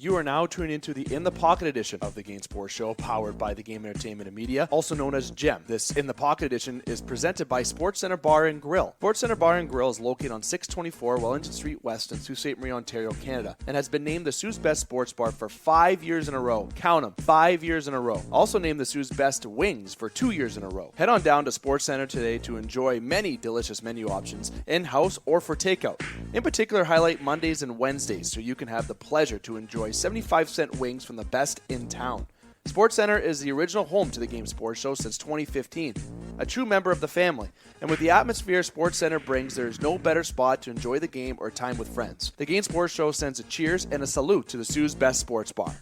You are now tuning into the In the Pocket edition of the Game Sports Show, powered by the Game Entertainment and Media, also known as GEM. This In the Pocket edition is presented by Sportscenter Bar and Grill. Sportscenter Bar and Grill is located on 624 Wellington Street West in Sault Ste. Marie, Ontario, Canada, and has been named the Sioux's Best Sports Bar for 5 years in a row. Count them, 5 years in a row. Also named the Sioux's Best Wings for 2 years in a row. Head on down to SportsCenter today to enjoy many delicious menu options in-house or for takeout. In particular, highlight Mondays and Wednesdays so you can have the pleasure to enjoy 75-cent wings from the best in town. SportsCenter is the original home to the Game Sports Show since 2015, a true member of the family. And with the atmosphere SportsCenter brings, there is no better spot to enjoy the game or time with friends. The Game Sports Show sends a cheers and a salute to the Sioux's Best Sports Bar.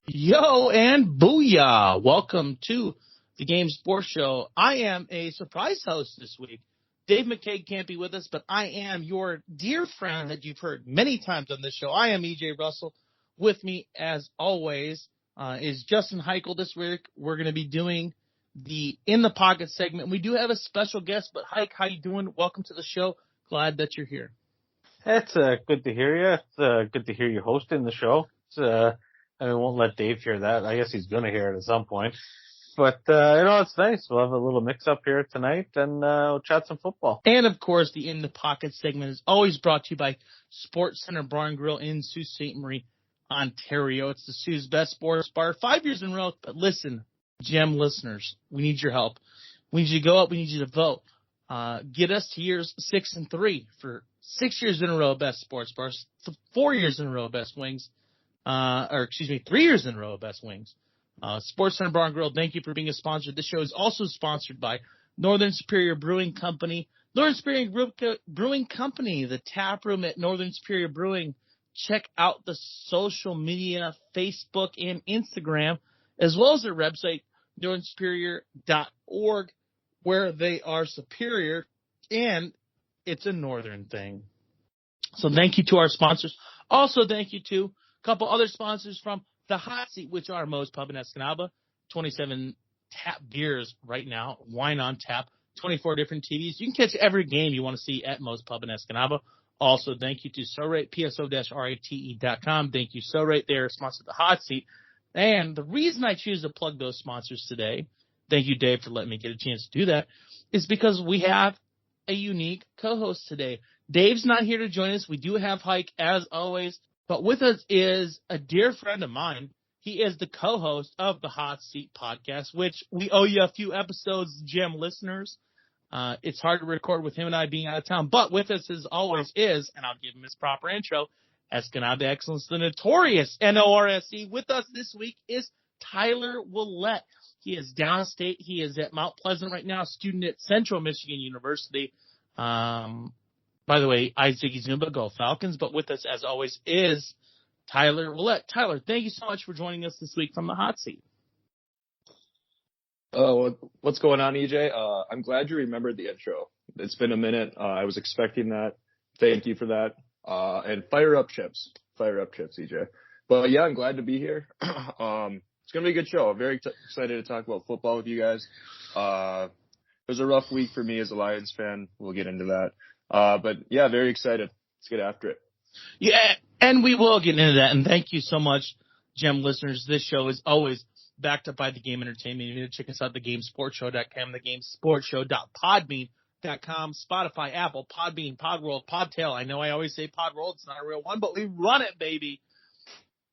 Yo and booyah! Welcome to the Game Sports Show. I am a surprise host this week. Dave McCaig can't be with us, but I am your dear friend that you've heard many times on this show. I am EJ Russell. With me, as always, is Justin Heichel. This week, we're going to be doing the In the Pocket segment. We do have a special guest, but Hike, how you doing? Welcome to the show. Glad that you're here. It's good to hear you. It's good to hear you hosting the show. I won't let Dave hear that. I guess he's going to hear it at some point. But, it's nice. We'll have a little mix-up here tonight, and we'll chat some football. And, of course, the In the Pocket segment is always brought to you by Sportscenter Bar and Grill in Sault Ste. Marie, Ontario. It's the Sioux's Best Sports Bar. 5 years in a row. But listen, GEM listeners, we need your help. We need you to go up. We need you to vote. Get us to years 6 and 3 for 6 years in a row Best Sports Bars, 4 years in a row Best Wings, 3 years in a row Best Wings. SportsCenter Bar and Grill, thank you for being a sponsor. This show is also sponsored by Northern Superior Brewing Company. Northern Superior Brewing Company, the tap room at Northern Superior Brewing. Check out the social media, Facebook and Instagram, as well as their website, northernsuperior.org, where they are superior, and it's a northern thing. So thank you to our sponsors. Also, thank you to a couple other sponsors from The Hot Seat, which are Moe's Pub in Escanaba, 27 tap beers right now, wine on tap, 24 different TVs. You can catch every game you want to see at Moe's Pub in Escanaba. Also, thank you to SoRate, PSO-RATE.com. Thank you, SoRate. They are sponsor of The Hot Seat. And the reason I choose to plug those sponsors today, thank you, Dave, for letting me get a chance to do that, is because we have a unique co-host today. Dave's not here to join us. We do have Hike, as always. But with us is a dear friend of mine. He is the co-host of the Hot Seat podcast, which we owe you a few episodes, GEM listeners. It's hard to record with him and I being out of town. But with us, as always, is, and I'll give him his proper intro, Escanaba Excellence, the notorious NORSE. With us this week is Tyler Willett. He is downstate. He is at Mount Pleasant right now, student at Central Michigan University. By the way, Isaac Zumba, go Falcons. But with us, as always, is Tyler Willett. Tyler, thank you so much for joining us this week from the Hot Seat. What's going on, EJ? I'm glad you remembered the intro. It's been a minute. I was expecting that. Thank you for that. And fire up chips, EJ. But yeah, I'm glad to be here. It's going to be a good show. I'm very excited to talk about football with you guys. It was a rough week for me as a Lions fan. We'll get into that. But yeah, very excited. Let's get after it. Yeah, and we will get into that. And thank you so much, GEM listeners. This show is always backed up by the Game Entertainment. You need to check us out, thegamesportshow.com, thegamesportshow.podbean.com, Spotify, Apple, Podbean, Podworld, Podtail. I know I always say Podworld. It's not a real one, but we run it, baby.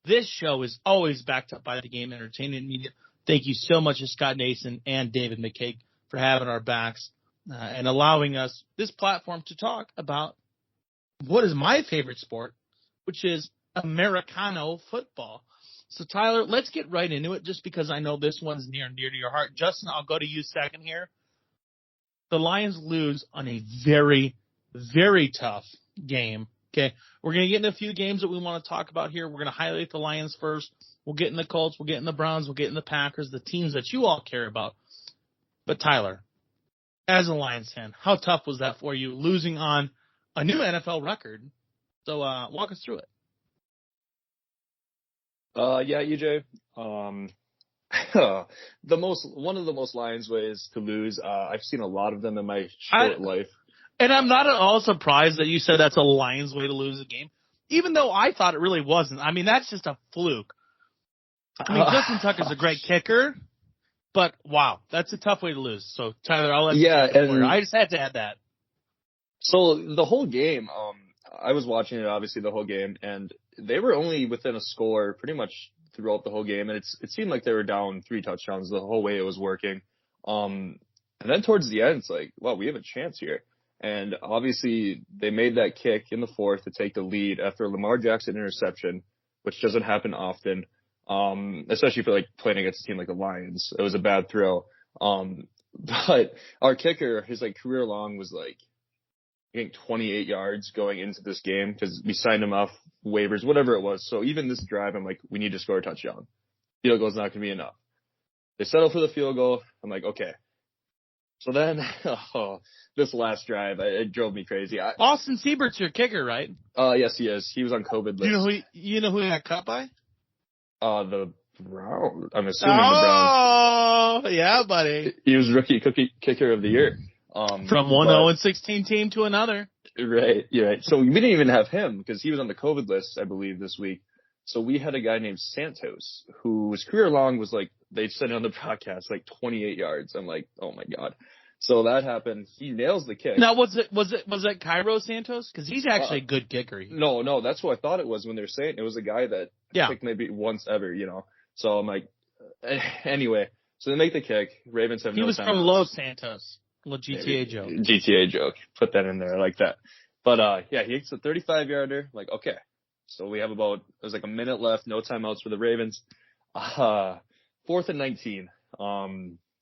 This show is always backed up by the Game Entertainment Media. Thank you so much to Scott Nason and David McCaig for having our backs and allowing us this platform to talk about what is my favorite sport, which is Americano football. So, Tyler, let's get right into it just because I know this one's near and dear to your heart. Justin, I'll go to you second here. The Lions lose on a very, very tough game. Okay, we're going to get into a few games that we want to talk about here. We're going to highlight the Lions first. We'll get in the Colts. We'll get in the Browns. We'll get in the Packers, the teams that you all care about. But, Tyler, as a Lions fan, how tough was that for you, losing on a new NFL record? So walk us through it. Yeah, EJ. One of the most Lions ways to lose. I've seen a lot of them in my short life. And I'm not at all surprised that you said that's a Lions way to lose a game. even though I thought it really wasn't. I mean, that's just a fluke. I mean, Justin Tucker's a great kicker, but wow, that's a tough way to lose. So, Tyler, I'll let you take the floor. I just had to add that. So the whole game, I was watching it obviously the whole game, and they were only within a score pretty much throughout the whole game, and it seemed like they were down 3 touchdowns the whole way it was working. And then towards the end, it's like, well, we have a chance here. And obviously they made that kick in the fourth to take the lead after a Lamar Jackson interception, which doesn't happen often, especially for like playing against a team like the Lions. It was a bad throw. But our kicker, his like career long was like, I think 28 yards going into this game because we signed him off waivers, whatever it was. So even this drive, I'm like, we need to score a touchdown. Field goal's not going to be enough. They settle for the field goal. I'm like, okay. So then, this last drive, it drove me crazy. Austin Siebert's your kicker, right? Yes, he is. He was on COVID list. You know who he got cut by? The Browns. I'm assuming the Browns. Oh, yeah, buddy. He was rookie kicker of the year. From one 0-16 team to another. Right, yeah. Right. So we didn't even have him because he was on the COVID list, I believe, this week. So we had a guy named Santos whose career long was like, they said it on the podcast, like 28 yards. I'm like, oh my God. So that happened. He nails the kick. Now, was that Cairo Santos? Because he's actually a good kicker. No, that's what I thought it was when they were saying it was a guy that kicked maybe once ever, So I'm like, anyway. So they make the kick. Ravens have no time. He was from Los Santos. Little GTA joke. GTA joke. Put that in there. I like that. But, he hits a 35-yarder. Like, okay. So we have there's like a minute left. No timeouts for the Ravens. 4th and 19.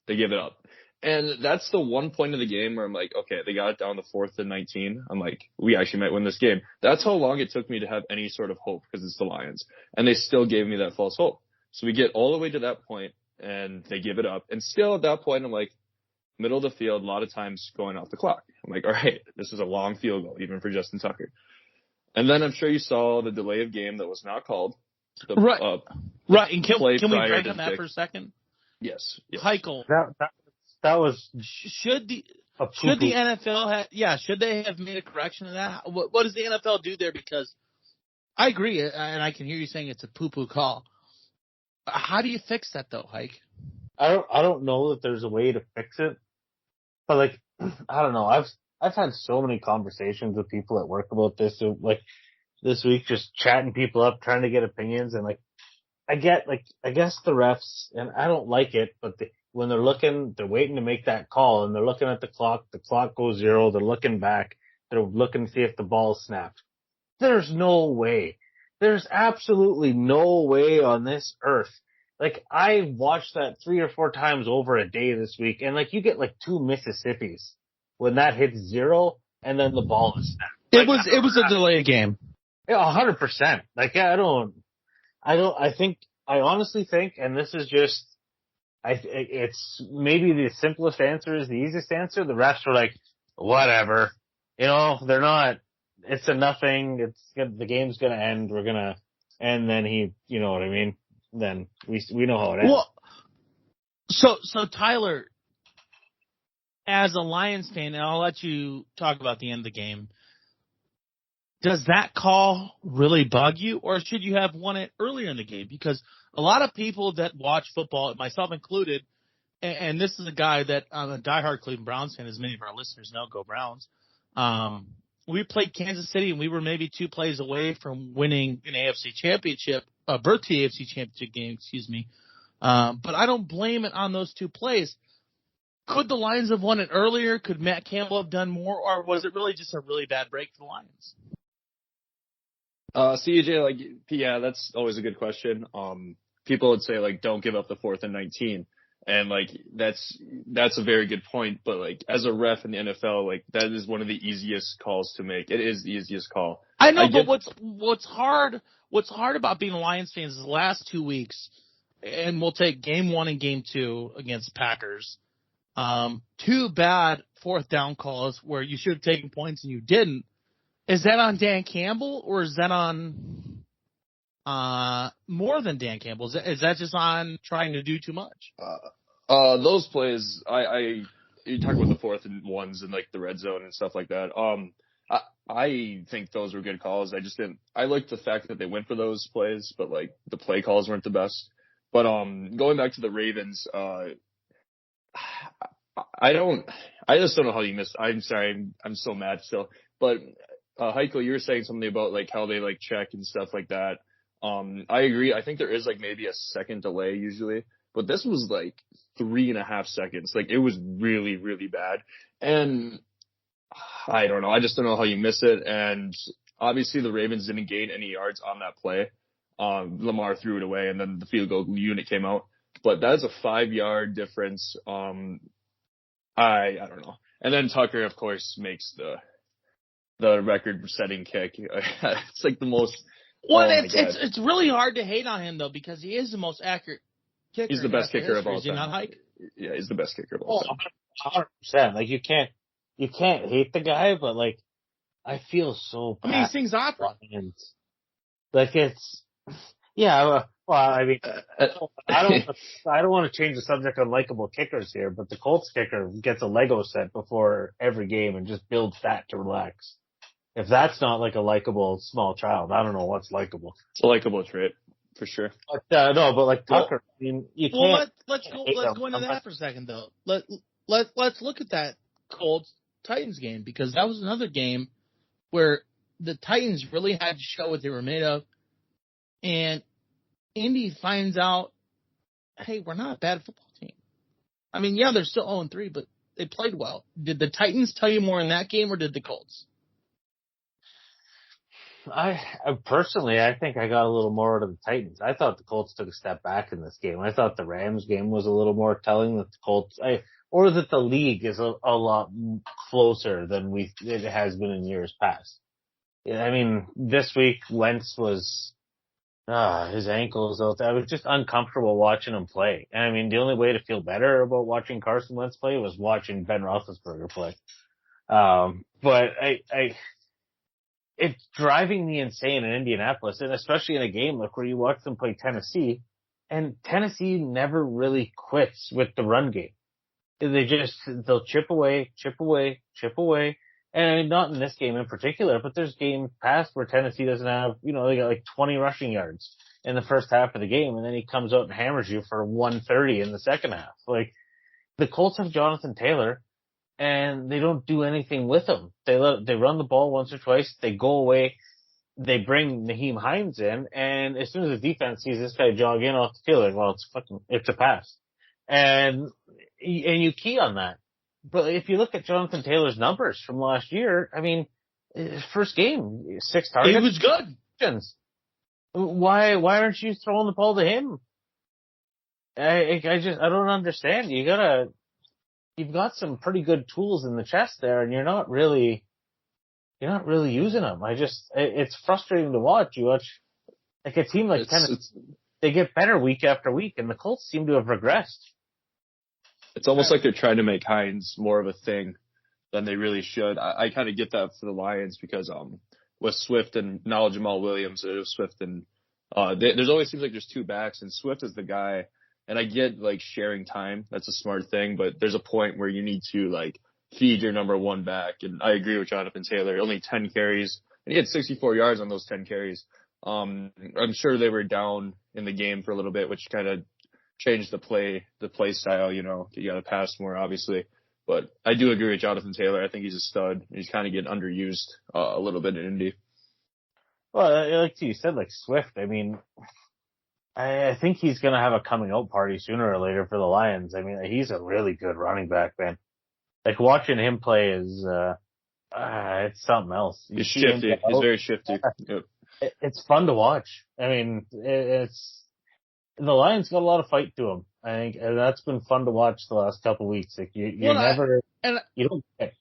They give it up. And that's the one point of the game where I'm like, okay, they got it down to 4th and 19. I'm like, we actually might win this game. That's how long it took me to have any sort of hope because it's the Lions. And they still gave me that false hope. So we get all the way to that point and they give it up. And still at that point, I'm like, middle of the field, a lot of times going off the clock. I'm like, all right, this is a long field goal, even for Justin Tucker. And then I'm sure you saw the delay of game that was not called. Right. And can we break on that for a second? Yes. Heichel. That was should the NFL should they have made a correction to that? What does the NFL do there? Because I agree, and I can hear you saying it's a poo-poo call. How do you fix that though, Hike? I don't know that there's a way to fix it, but like I don't know. I've had so many conversations with people at work about this. So, like this week, just chatting people up, trying to get opinions, and like I guess the refs, and I don't like it, but when they're looking, they're waiting to make that call, and they're looking at the clock goes 0, they're looking back, they're looking to see if the ball snapped. There's no way. There's absolutely no way on this earth. Like, I watched that 3 or 4 times over a day this week, and like, you get like 2 Mississippis when that hits 0, and then the ball is snapped. Like, it was a delayed game. Yeah, 100%. Like, I honestly think, and this is just, it's maybe the simplest answer is the easiest answer. The refs are like, whatever, they're not. It's a nothing. The game's gonna end. And then he, you know what I mean. Then we know how it ends. Well, so Tyler, as a Lions fan, and I'll let you talk about the end of the game. Does that call really bug you, or should you have won it earlier in the game? Because a lot of people that watch football, myself included, and this is a guy that I'm a diehard Cleveland Browns fan, as many of our listeners know, go Browns. We played Kansas City, and we were maybe 2 plays away from winning an AFC championship, a berth to the AFC championship game, but I don't blame it on those 2 plays. Could the Lions have won it earlier? Could Matt Campbell have done more, or was it really just a really bad break for the Lions? CJ, that's always a good question. People would say, like, don't give up the 4th and 19. And, like, that's a very good point. But, like, as a ref in the NFL, like, that is one of the easiest calls to make. It is the easiest call. I know, but what's hard about being a Lions fan is the last 2 weeks, and we'll take game 1 and game 2 against Packers. 2 bad 4th down calls where you should have taken points and you didn't. Is that on Dan Campbell, or is that on more than Dan Campbell? Is that just on trying to do too much? Those plays, you talk about the 4th and 1s and like the red zone and stuff like that. I think those were good calls. I liked the fact that they went for those plays, but like the play calls weren't the best. But going back to the Ravens, I just don't know how you missed. I'm sorry, I'm so mad still. But Heiko, you were saying something about like how they like check and stuff like that. I agree. I think there is like maybe a second delay usually, but this was like 3.5 seconds. Like it was really, really bad. And I don't know. I just don't know how you miss it. And obviously the Ravens didn't gain any yards on that play. Lamar threw it away and then the field goal unit came out. But that's a 5-yard difference. I don't know. And then Tucker, of course, makes the record-setting kick. It's like the most. Well, it's really hard to hate on him though because he is the most accurate kicker. He's the best kicker of all time. Is he not, Hike? Yeah, he's the best kicker of all time. 100%. Like you can't hate the guy, but like I feel so bad. I mean, these things opera. Like it's well, I mean, I don't want to change the subject on likable kickers here, but the Colts kicker gets a Lego set before every game and just builds fat to relax. If that's not like a likable small child, I don't know what's likable. It's a likable trait for sure. But, no, but like Tucker, I mean, you can't. Well, let's go into that for a second though. Let's look at that Colts Titans game because that was another game where the Titans really had to show what they were made of, and Indy finds out, hey, we're not a bad football team. I mean, yeah, they're still 0-3, but they played well. Did the Titans tell you more in that game, or did the Colts? I personally, I think I got a little more out of the Titans. I thought the Colts took a step back in this game. I thought the Rams game was a little more telling that the Colts, or that the league is a lot closer than it has been in years past. I mean, this week Wentz was, his ankles out there. I was just uncomfortable watching him play. And I mean, the only way to feel better about watching Carson Wentz play was watching Ben Roethlisberger play. But it's driving me insane in Indianapolis, and especially in a game like where you watch them play Tennessee, and Tennessee never really quits with the run game. They'll chip away. And I mean, not in this game in particular, but there's games past where Tennessee doesn't have, they got like 20 rushing yards in the first half of the game, and then he comes out and hammers you for 130 in the second half. Like, the Colts have Jonathan Taylor, and they don't do anything with him. They run the ball once or twice, they go away, they bring Naheem Hines in, and as soon as the defense sees this guy jog in off the field, like, well, it's a pass. And you key on that. But if you look at Jonathan Taylor's numbers from last year, I mean, his first game, 6 targets. He was good. Why aren't you throwing the ball to him? I don't understand. You've got some pretty good tools in the chest there, and you're not really using them. It's frustrating to watch. You watch like a team like Tennessee, they get better week after week, and the Colts seem to have regressed. It's almost like they're trying to make Hines more of a thing than they really should. I kind of get that for the Lions because with Swift and now Jamal Williams, Swift and there's always seems like there's 2 backs, and Swift is the guy. And I get like sharing time, that's a smart thing, but there's a point where you need to like feed your number 1 back. And I agree with Jonathan Taylor, only 10 carries, and he had 64 yards on those 10 carries. I'm sure they were down in the game for a little bit, which kind of changed the play style, you got to pass more, obviously. But I do agree with Jonathan Taylor. I think he's a stud. He's kind of getting underused a little bit in Indy. Well, like you said, like Swift, I mean, I think he's going to have a coming out party sooner or later for the Lions. I mean, he's a really good running back, man. Like watching him play is, it's something else. He's shifty. He's very shifty. Yep. It's fun to watch. I mean, the Lions got a lot of fight to them. I think, and that's been fun to watch the last couple of weeks. Like you don't get.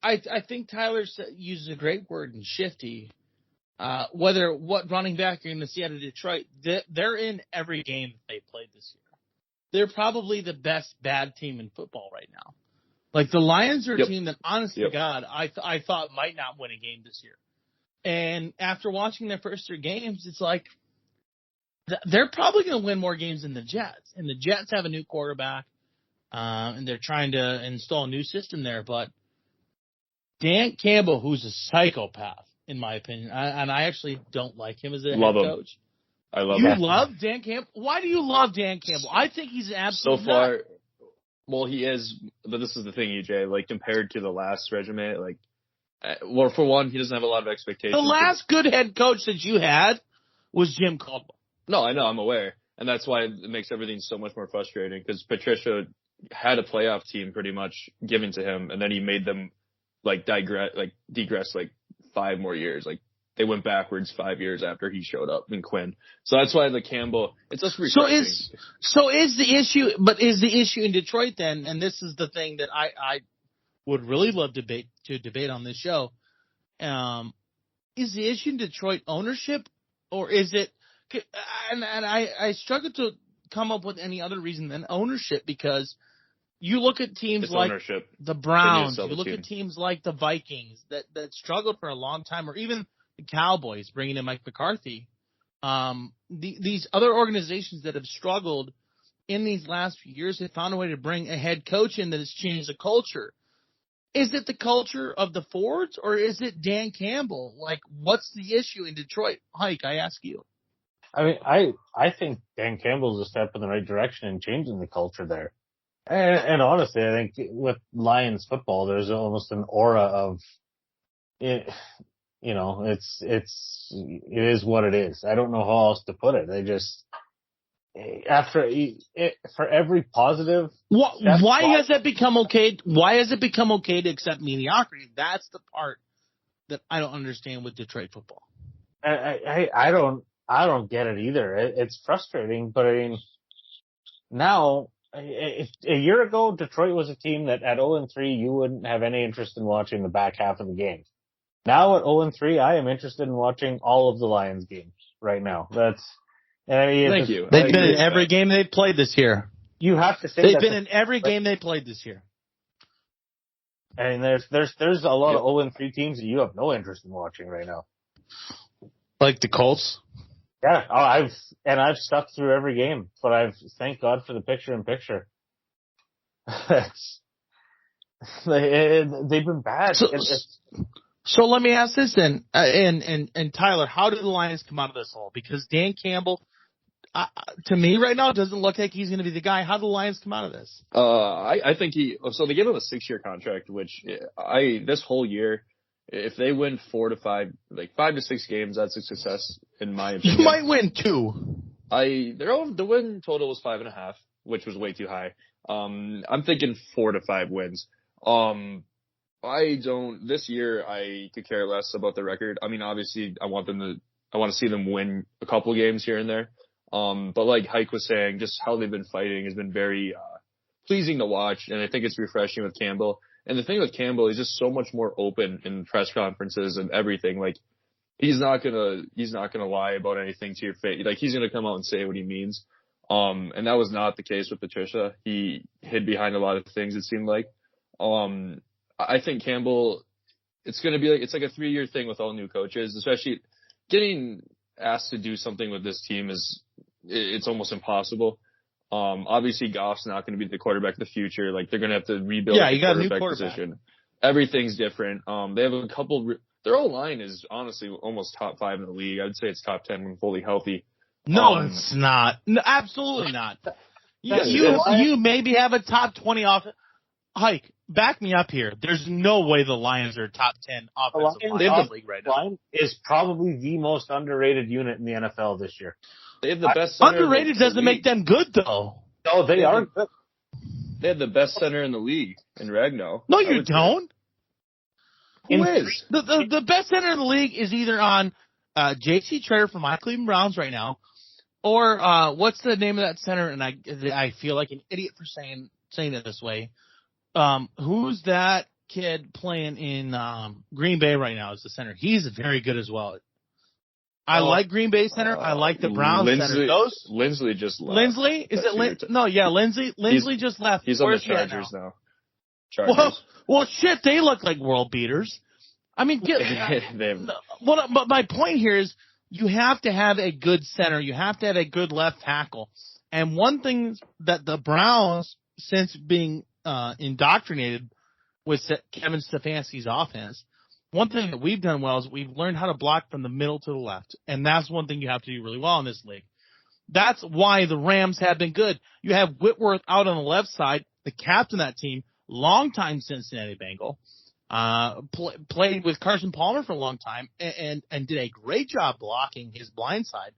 I think Tyler uses a great word in shifty. What running back you're going to see out of Detroit, they're in every game that they played this year. They're probably the best bad team in football right now. Like the Lions are a team that, honest to God, I thought might not win a game this year. And after watching their first 3 games, it's like they're probably going to win more games than the Jets. And the Jets have a new quarterback, and they're trying to install a new system there. But Dan Campbell, who's a psychopath, in my opinion, and I actually don't like him as a Love head him. coach. I love You him. love Dan Campbell? Why do you love Dan Campbell? I think he's an absolute So far, nut. well, he is, but this is the thing, EJ, like, compared to the last resume, like, well, for one, he doesn't have a lot of expectations. The last good head coach that you had was Jim Caldwell. No, I know, I'm aware. And that's why it makes everything so much more frustrating, because Patricia had a playoff team pretty much given to him, and then he made them, like, degress, like, 5 more years. Like, they went backwards 5 years after he showed up in Quinn. So that's why the Campbell, it's just refreshing. So is the issue in Detroit then, and this is the thing that I would really love to debate on this show, is the issue in Detroit ownership, or is it, and I struggle to come up with any other reason than ownership, because you look at teams It's like ownership. the Browns, They you need to sell the look team. at teams like the Vikings that struggled for a long time, or even the Cowboys bringing in Mike McCarthy. These other organizations that have struggled in these last few years have found a way to bring a head coach in that has changed the culture. Is it the culture of the Fords, or is it Dan Campbell? Like, what's the issue in Detroit? Hike, I ask you. I mean, I think Dan Campbell's a step in the right direction in changing the culture there. And honestly, I think with Lions football, there's almost an aura of it. You know, it is what it is. I don't know how else to put it. They just, for every positive. Why has that become okay? Why has it become okay to accept mediocrity? That's the part that I don't understand with Detroit football. I don't get it either. It's frustrating, but I mean, now, if a year ago, Detroit was a team that at 0-3, you wouldn't have any interest in watching the back half of the game. Now at 0-3, I am interested in watching all of the Lions games right now. Thank you. They've been in every game they've played this year. You have to say they've been in every game they played this year. And there's a lot of 0-3 teams that you have no interest in watching right now. Like the Colts? Yeah, I've stuck through every game, but thank God for the picture-in-picture. They've been bad. So let me ask this then, and Tyler, how did the Lions come out of this hole? Because Dan Campbell, to me right now, doesn't look like he's going to be the guy. How did the Lions come out of this? I think so they gave him a 6-year contract, which this whole year, if they win 4 to 5, like 5 to 6 games, that's a success in my opinion. You might win 2. The win total was 5.5, which was way too high. I'm thinking 4 to 5 wins. This year, I could care less about the record. I mean, obviously, I want to see them win a couple games here and there. But like Hike was saying, just how they've been fighting has been very, pleasing to watch. And I think it's refreshing with Campbell. And the thing with Campbell, he's just so much more open in press conferences and everything. Like, he's not gonna lie about anything to your face. Like, he's gonna come out and say what he means. And that was not the case with Patricia. He hid behind a lot of things, it seemed like. I think Campbell, it's like a 3-year thing with all new coaches, especially getting asked to do something with this team it's almost impossible. Obviously Goff's not going to be the quarterback of the future. Like, they're going to have to rebuild the quarterback position. Everything's different. They have a couple, their whole line is honestly almost top 5 in the league. I would say it's top 10 when fully healthy. No, it's not. No, absolutely not. You maybe have a top 20 offense. Hike, back me up here. There's no way the Lions are top 10 offensive line in the league right now. Line is probably the most underrated unit in the NFL this year. They have the best center. Underrated doesn't make them good, though. No, they are good. They have the best center in the league in Ragnow. No, you don't. Who is? The best center in the league is either on J.C. Tretter from my Cleveland Browns right now, or what's the name of that center? And I feel like an idiot for saying it this way. Who's that kid playing in Green Bay right now as the center? He's very good as well. I like Green Bay center. I like the Browns center. Lindsley just left. Lindsley? Is it Lindsley? No, yeah, Lindsley. Lindsley just left. He's on the Chargers now. Well, shit, they look like world beaters. I mean, but my point here is you have to have a good center. You have to have a good left tackle. And one thing that the Browns, since being indoctrinated with Kevin Stefanski's offense, one thing that we've done well is we've learned how to block from the middle to the left. And that's one thing you have to do really well in this league. That's why the Rams have been good. You have Whitworth out on the left side, the captain of that team, longtime Cincinnati Bengal, played with Carson Palmer for a long time and did a great job blocking his blind side.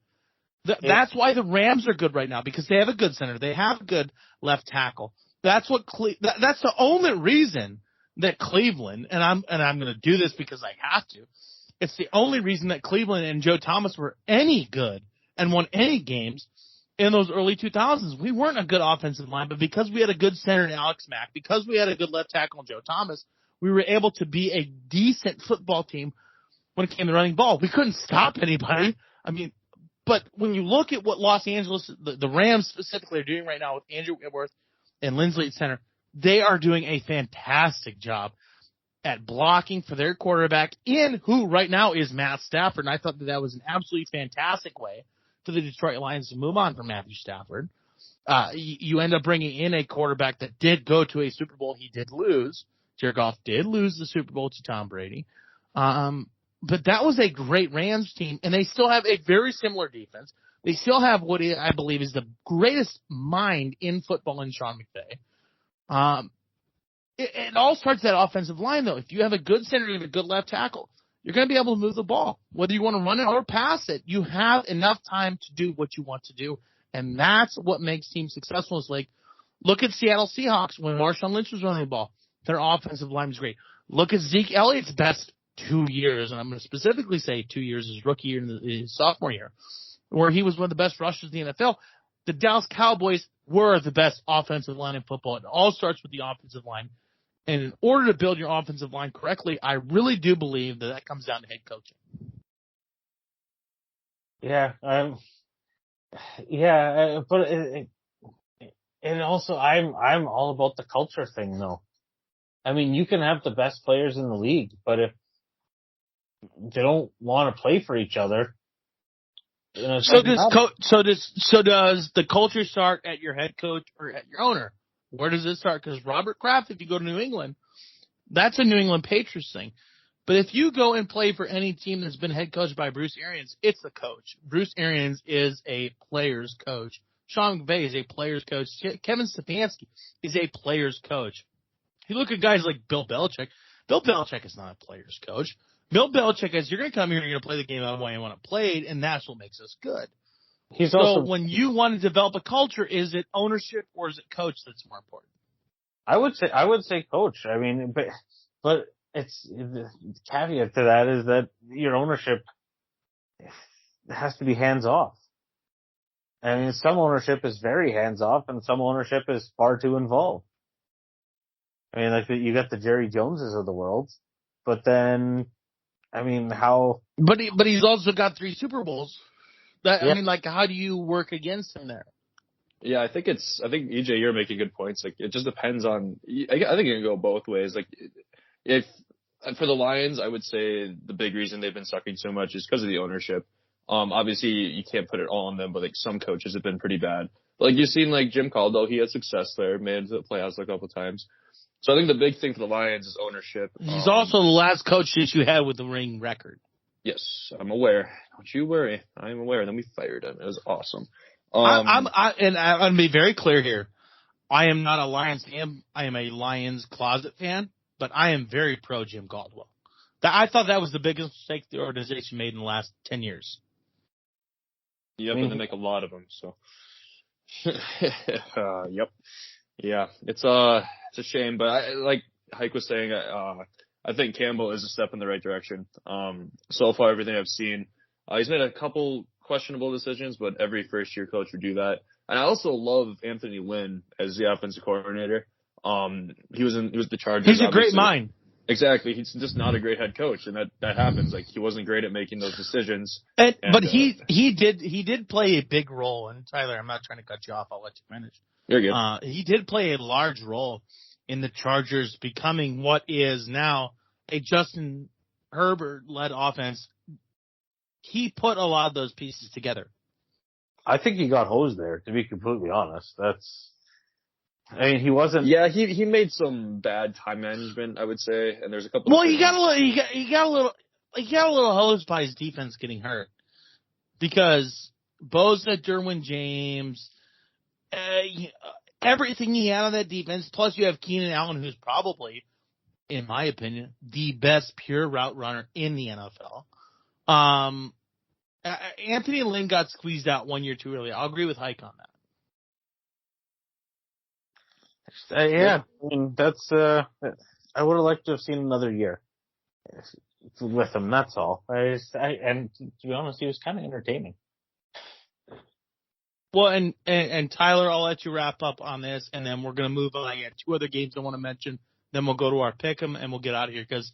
That's why the Rams are good right now, because they have a good center. They have a good left tackle. That's the only reason that Cleveland, and I'm going to do this because I have to. It's the only reason that Cleveland and Joe Thomas were any good and won any games in those early 2000s. We weren't a good offensive line, but because we had a good center in Alex Mack, because we had a good left tackle in Joe Thomas, we were able to be a decent football team when it came to running ball. We couldn't stop anybody. I mean, but when you look at what Los Angeles, the Rams specifically are doing right now with Andrew Whitworth and Lindsley at center, they are doing a fantastic job at blocking for their quarterback, in who right now is Matt Stafford. And I thought that was an absolutely fantastic way for the Detroit Lions to move on from Matthew Stafford. You end up bringing in a quarterback that did go to a Super Bowl. He did lose. Jared Goff did lose the Super Bowl to Tom Brady. But that was a great Rams team, and they still have a very similar defense. They still have what I believe is the greatest mind in football in Sean McVay. It all starts at that offensive line, though. If you have a good center and a good left tackle, you're going to be able to move the ball. Whether you want to run it or pass it, you have enough time to do what you want to do, and that's what makes teams successful. It's like, look at Seattle Seahawks when Marshawn Lynch was running the ball. Their offensive line was great. Look at Zeke Elliott's best 2 years, and I'm going to specifically say 2 years, his rookie year and his sophomore year, where he was one of the best rushers in the NFL. The Dallas Cowboys were the best offensive line in football. It all starts with the offensive line. And in order to build your offensive line correctly, I really do believe that comes down to head coaching. But and also I'm all about the culture thing, though. I mean, you can have the best players in the league, but if they don't want to play for each other, so does the culture start at your head coach or at your owner? Where does it start? Because Robert Kraft, if you go to New England, that's a New England Patriots thing. But if you go and play for any team that's been head coached by Bruce Arians, it's the coach. Bruce Arians is a player's coach. Sean McVay is a player's coach. Kevin Stefanski is a player's coach. You look at guys like Bill Belichick. Bill Belichick is not a player's coach. Bill Belichick is, you're going to come here and you're going to play the game the way you want to play it, and that's what makes us good. When you want to develop a culture, is it ownership or is it coach that's more important? I would say coach. I mean, but it's the caveat to that is that your ownership has to be hands off. I mean, some ownership is very hands off, and some ownership is far too involved. I mean, like you got the Jerry Joneses of the world, but then, I mean, how? But he's also got 3 Super Bowls. I mean, like, how do you work against him there? Yeah, I think EJ, you're making good points. Like, it just depends on. I think it can go both ways. Like, if for the Lions, I would say the big reason they've been sucking so much is because of the ownership. Obviously you can't put it all on them, but like some coaches have been pretty bad. But, like, you've seen like Jim Caldwell, he had success there, made it to the playoffs a couple of times. So I think the big thing for the Lions is ownership. He's also the last coach that you had with the ring record. Yes, I'm aware. Don't you worry. I'm aware. And then we fired him. It was awesome. I'm going to be very clear here. I am not a Lions fan. I am a Lions closet fan, but I am very pro Jim Caldwell. I thought that was the biggest mistake the organization made in the last 10 years. Yep, and they make a lot of them. So, yep, yeah, it's a shame, but like Hike was saying, I think Campbell is a step in the right direction. So far, everything I've seen, he's made a couple questionable decisions, but every first-year coach would do that. And I also love Anthony Lynn as the offensive coordinator. He was the Chargers. He's a great mind. Exactly. He's just not a great head coach, and that happens. Like, he wasn't great at making those decisions. But he did play a big role. And Tyler, I'm not trying to cut you off. I'll let you finish. You're good. He did play a large role in the Chargers becoming what is now a Justin Herbert-led offense. He put a lot of those pieces together. I think he got hosed there, to be completely honest. I mean, he wasn't. Yeah, he made some bad time management, I would say, and there's a couple. Well, he got a little hosed by his defense getting hurt because Bosa, Derwin James, everything he had on that defense. Plus, you have Keenan Allen, who's probably, in my opinion, the best pure route runner in the NFL. Anthony Lynn got squeezed out 1 year too early. I'll agree with Hike on that. Yeah, I mean, that's. I would have liked to have seen another year with him. That's all. And to be honest, he was kind of entertaining. Well, and Tyler, I'll let you wrap up on this, and then we're going to move on. I got 2 other games I want to mention. Then we'll go to our pick'em, and we'll get out of here because,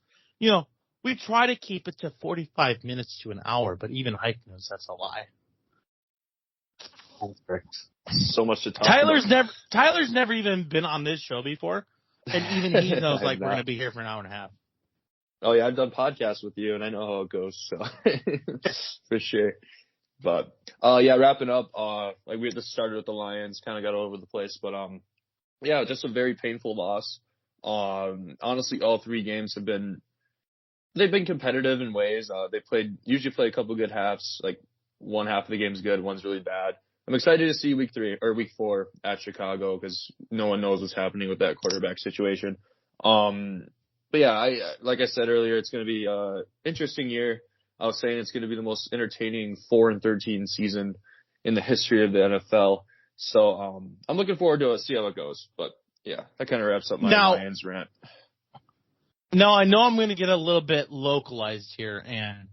we try to keep it to 45 minutes to an hour, but even Hike knows that's a lie. So much to talk about. Tyler's never even been on this show before, and even he knows we're going to be here for an hour and a half. Oh yeah, I've done podcasts with you, and I know how it goes, so for sure. But wrapping up, we had this started with the Lions, kind of got all over the place, but just a very painful loss. Honestly, all 3 games they've been competitive in ways. They usually play a couple good halves, like one half of the game's good, one's really bad. I'm excited to see week 4 at Chicago because no one knows what's happening with that quarterback situation. But yeah, like I said earlier, it's going to be an interesting year. I was saying it's going to be the most entertaining 4-13 season in the history of the NFL. So I'm looking forward to see how it goes. But yeah, that kind of wraps up my Lions rant. Now I know I'm going to get a little bit localized here, and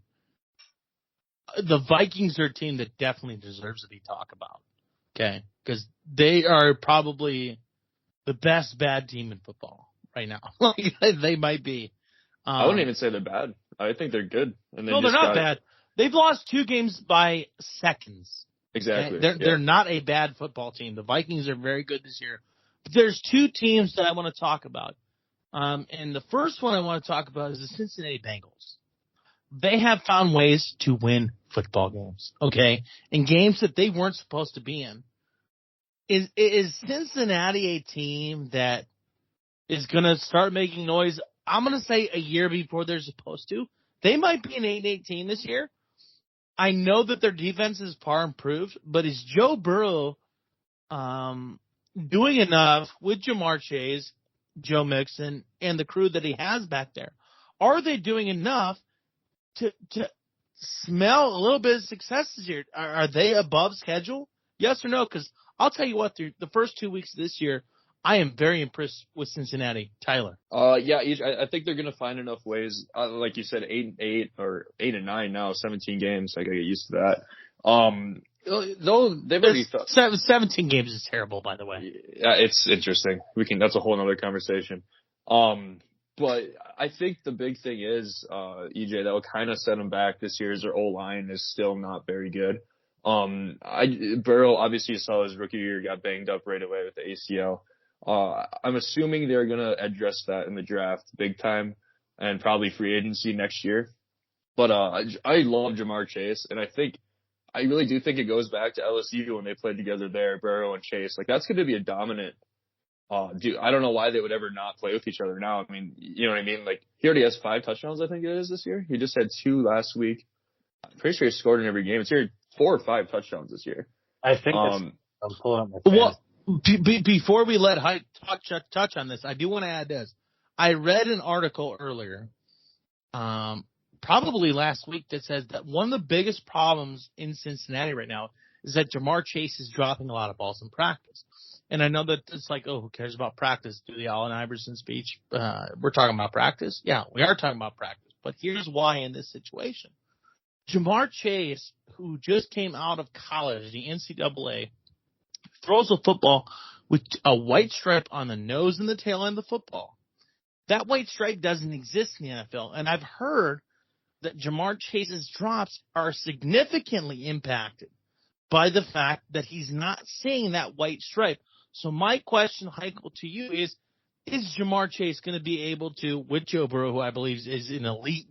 the Vikings are a team that definitely deserves to be talked about. Okay, because they are probably the best bad team in football right now. They might be. I wouldn't even say they're bad. I think they're good. And they're not bad. They've lost 2 games by seconds. Exactly. Okay? They're not a bad football team. The Vikings are very good this year. But there's 2 teams that I want to talk about. And the first one I want to talk about is the Cincinnati Bengals. They have found ways to win football games, okay, in games that they weren't supposed to be in. Is Cincinnati a team that is going to start making noise? I'm going to say a year before they're supposed to. They might be an 8-8 team this year. I know that their defense is far improved, but is Joe Burrow doing enough with Jamar Chase, Joe Mixon, and the crew that he has back there? Are they doing enough to smell a little bit of success this year? Are they above schedule? Yes or no? Because I'll tell you what, through the first 2 weeks of this year, I am very impressed with Cincinnati. Tyler. I think they're going to find enough ways. Like you said, 8-8 or 8-9 now, 17 games. I got to get used to that. Though they've already 17 games is terrible, by the way. Yeah, it's interesting. That's a whole other conversation. But I think the big thing is, EJ, that will kind of set them back this year is their O-line is still not very good. Burrow, obviously you saw his rookie year got banged up right away with the ACL. I'm assuming they're going to address that in the draft big time and probably free agency next year. But I love Jamar Chase, and I really do think it goes back to LSU when they played together there, Burrow and Chase. Like, that's going to be a dominant dude. I don't know why they would ever not play with each other now. I mean, you know what I mean? Like, he already has 5 touchdowns, I think it is, this year. He just had 2 last week. I'm pretty sure he scored in every game. It's here 4 or 5 touchdowns this year. I think I'm pulling up my well, before we let Hyde touch on this, I do want to add this. I read an article earlier, probably last week, that says that one of the biggest problems in Cincinnati right now is that Jamar Chase is dropping a lot of balls in practice. And I know that it's like, oh, who cares about practice? Do the Allen Iverson speech. We're talking about practice. Yeah, we are talking about practice. But here's why in this situation. Jamar Chase, who just came out of college, the NCAA, throws a football with a white stripe on the nose and the tail end of the football. That white stripe doesn't exist in the NFL. And I've heard that Jamar Chase's drops are significantly impacted by the fact that he's not seeing that white stripe. So my question, Heichel, to you is Jamar Chase going to be able to, with Joe Burrow, who I believe is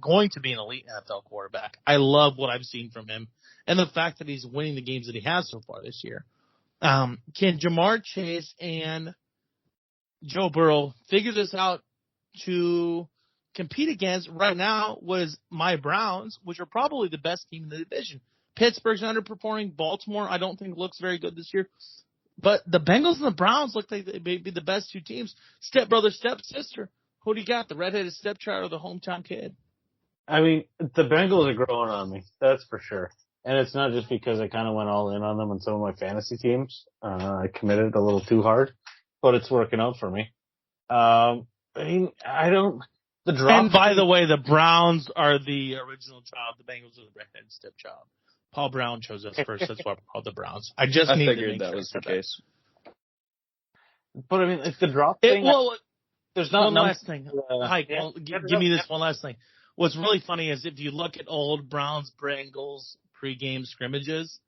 going to be an elite NFL quarterback? I love what I've seen from him and the fact that he's winning the games that he has so far this year. Can Jamar Chase and Joe Burrow figure this out to compete against right now was my Browns, which are probably the best team in the division. Pittsburgh's underperforming. Baltimore, I don't think looks very good this year. But the Bengals and the Browns look like they may be the best two teams. Stepbrother, stepsister. Who do you got? The redheaded stepchild or the hometown kid? I mean, the Bengals are growing on me. That's for sure. And it's not just because I kind of went all in on them on some of my fantasy teams. I committed a little too hard, but it's working out for me. I mean, the drop. And by the way, the Browns are the original child. The Bengals are the redheaded stepchild. Paul Brown chose us first. That's why we're called the Browns. I figured that was the case. But I mean, it's the drop thing. There's not one last thing. Mike, give me this one last thing. What's really funny is if you look at old Browns-Bengals pregame scrimmages,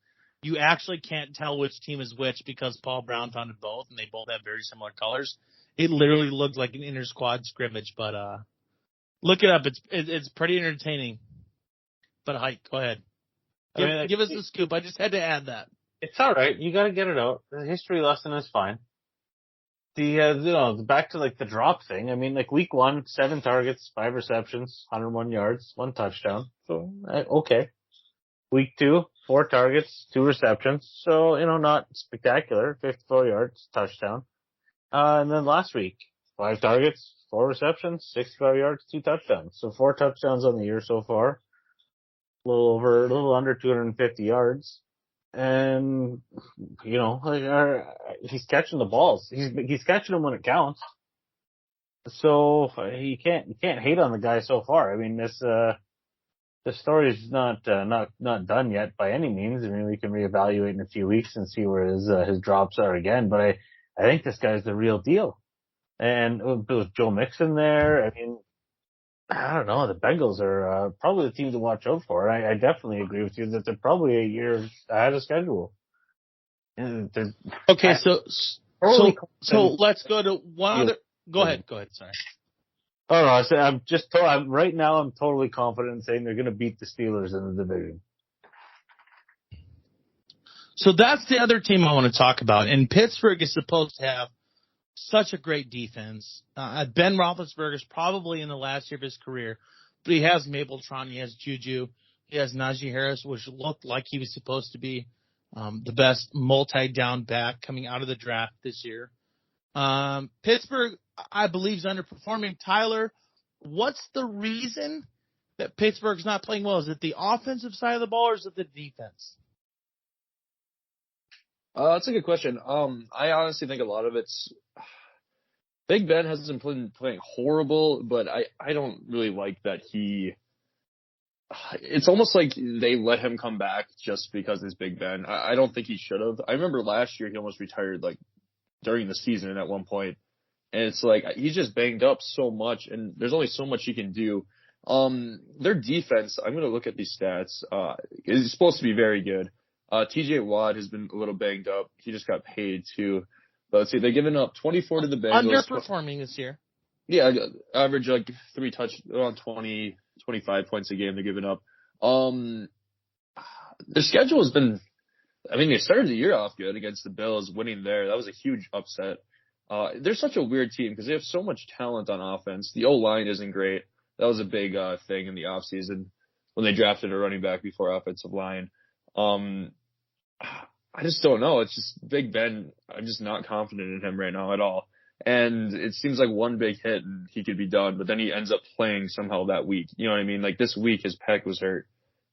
you actually can't tell which team is which because Paul Brown founded both, and they both have very similar colors. It literally looked like an inter-squad scrimmage, but look it up. It's pretty entertaining. But Hike, go ahead. Give us the scoop. I just had to add that. It's all right. You got to get it out. The history lesson is fine. Back to like the drop thing. I mean, like week 1, 7 targets, 5 receptions, 101 yards, 1 touchdown. So, okay. Week 2, 4 targets, 2 receptions. So, not spectacular. 54 yards, touchdown. And then last week, 5 targets, 4 receptions, 65 yards, 2 touchdowns. So 4 touchdowns on the year so far. A little under 250 yards. And, he's catching the balls. He's catching them when it counts. So you can't hate on the guy so far. I mean, the story's not done yet by any means. I mean, we can reevaluate in a few weeks and see where his drops are again. But I think this guy's the real deal. And with Joe Mixon there, I mean, I don't know. The Bengals are probably the team to watch out for. I definitely agree with you that they're probably a year ahead of schedule. Okay, so let's go to one other. Go ahead. Sorry. Oh no, right now I'm totally confident in saying they're going to beat the Steelers in the division. So that's the other team I want to talk about. And Pittsburgh is supposed to have such a great defense. Ben Roethlisberger's probably in the last year of his career, but he has Mapletron, he has Juju, he has Najee Harris, which looked like he was supposed to be the best multi-down back coming out of the draft this year. Pittsburgh, I believe, is underperforming. Tyler, what's the reason that Pittsburgh's not playing well? Is it the offensive side of the ball or is it the defense? That's a good question. I honestly think a lot of it's Big Ben hasn't been playing horrible, but I don't really like that it's almost like they let him come back just because it's Big Ben. I don't think he should have. I remember last year he almost retired like during the season at one point. And it's like he's just banged up so much and there's only so much he can do. Their defense, I'm going to look at these stats, is supposed to be very good. TJ Watt has been a little banged up. He just got paid too. But let's see, they've given up 24 to the Bengals. Underperforming this year. Yeah, average like 3 around 20, 25 points a game they're giving up. Their schedule has been, they started the year off good against the Bills, winning there. That was a huge upset. They're such a weird team because they have so much talent on offense. The O-line isn't great. That was a big thing in the offseason when they drafted a running back before offensive line. I just don't know. It's just Big Ben. I'm just not confident in him right now at all. And it seems like one big hit and he could be done, but then he ends up playing somehow that week. You know what I mean? Like this week his pec was hurt